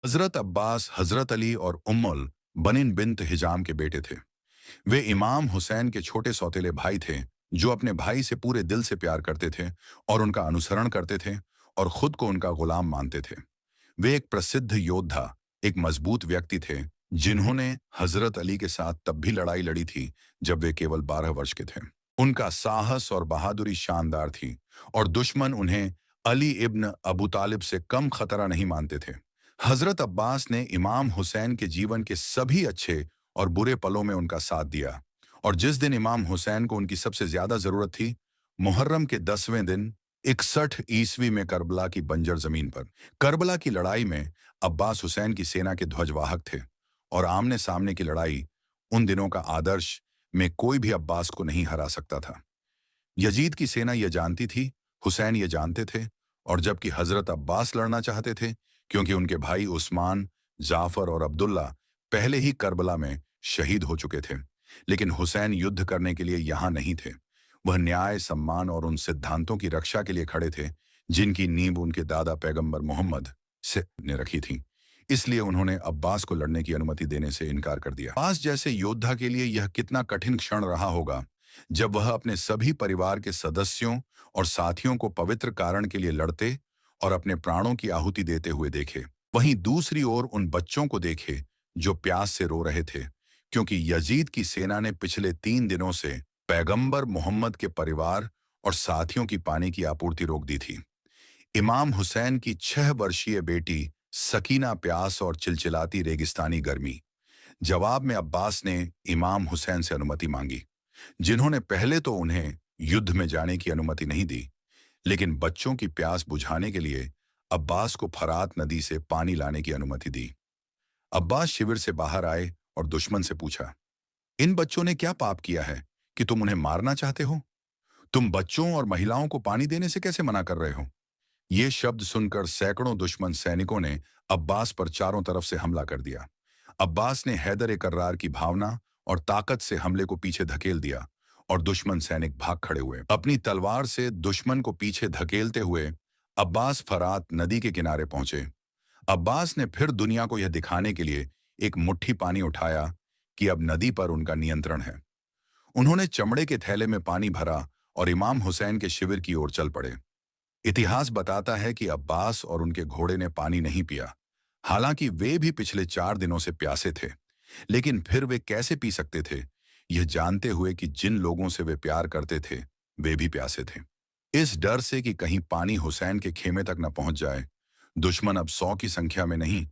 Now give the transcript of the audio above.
हजरत अब्बास हजरत अली और उम्मुल बनिन बिन्त हिजाम के बेटे थे। वे इमाम हुसैन के छोटे सौतेले भाई थे, जो अपने भाई से पूरे दिल से प्यार करते थे और उनका अनुसरण करते थे और खुद को उनका गुलाम मानते थे। वे एक प्रसिद्ध योद्धा, एक मजबूत व्यक्ति थे, जिन्होंने हजरत अली के साथ तब भी लड़ाई लड़ी थी जब वे केवल 12 वर्ष के थे। उनका साहस और बहादुरी शानदार थी और दुश्मन उन्हें अली इब्न अबू तालिब से कम खतरा नहीं मानते थे। हजरत अब्बास ने इमाम हुसैन के जीवन के सभी अच्छे और बुरे पलों में उनका साथ दिया, और जिस दिन इमाम हुसैन को उनकी सबसे ज्यादा जरूरत थी, मुहर्रम के 10वें दिन 61 ईस्वी में करबला की बंजर जमीन पर, करबला की लड़ाई में अब्बास हुसैन की सेना के ध्वजवाहक थे, और आमने सामने की लड़ाई उन दिनों का आदर्श में कोई भी अब्बास को नहीं हरा सकता था। यजीद की सेना यह जानती थी, हुसैन ये जानते थे, और जबकि हजरत अब्बास लड़ना चाहते थे, क्योंकि उनके भाई उस्मान, जाफर और अब्दुल्ला पहले ही करबला में शहीद हो चुके थे। लेकिन हुसैन युद्ध करने के लिए यहाँ नहीं थे। वह न्याय, सम्मान और उन सिद्धांतों की रक्षा के लिए खड़े थे जिनकी नींव उनके दादा पैगंबर मोहम्मद से ने रखी थी। इसलिए उन्होंने अब्बास को लड़ने की अनुमति देने से इनकार कर दिया। अब्बास जैसे योद्धा के लिए यह कितना कठिन क्षण रहा होगा जब वह अपने सभी परिवार के सदस्यों और साथियों को पवित्र कारण के लिए लड़ते और अपने प्राणों की आहुति देते हुए देखे। वहीं दूसरी ओर उन बच्चों को देखे जो प्यास से रो रहे थे, क्योंकि यजीद की सेना ने पिछले 3 दिनों से पैगंबर मोहम्मद के परिवार और साथियों की पानी की आपूर्ति रोक दी थी। इमाम हुसैन की 6 वर्षीय बेटी सकीना प्यास और चिलचिलाती रेगिस्तानी गर्मी। जवाब में अब्बास ने इमाम हुसैन से अनुमति मांगी, जिन्होंने पहले तो उन्हें युद्ध में जाने की अनुमति नहीं दी, लेकिन बच्चों की प्यास बुझाने के लिए अब्बास को फरात नदी से पानी लाने की अनुमति दी। अब्बास शिविर से बाहर आए और दुश्मन से पूछा, इन बच्चों ने क्या पाप किया है कि तुम उन्हें मारना चाहते हो? तुम बच्चों और महिलाओं को पानी देने से कैसे मना कर रहे हो? ये शब्द सुनकर सैकड़ों दुश्मन सैनिकों ने अब्बास पर चारों तरफ से हमला कर दिया। अब्बास ने हैदर करार की भावना और ताकत से हमले को पीछे धकेल दिया, और दुश्मन सैनिक भाग खड़े हुए। अपनी तलवार से दुश्मन को पीछे धकेलते हुए अब्बास फरात नदी के किनारे पहुंचे। अब्बास ने फिर दुनिया को यह दिखाने के लिए एक मुट्ठी पानी उठाया कि अब नदी पर उनका नियंत्रण है। उन्होंने चमड़े के थैले में पानी भरा और इमाम हुसैन के शिविर की ओर चल पड़े। इतिहास बताता है कि अब्बास और उनके घोड़े ने पानी नहीं पिया, हालांकि वे भी पिछले 4 दिनों से प्यासे थे। लेकिन फिर वे कैसे पी सकते थे, यह जानते हुए कि जिन लोगों से वे प्यार करते थे वे भी प्यासे थे। इस डर से कि कहीं पानी हुसैन के खेमे तक न पहुंच जाए, दुश्मन अब 100 की संख्या में नहीं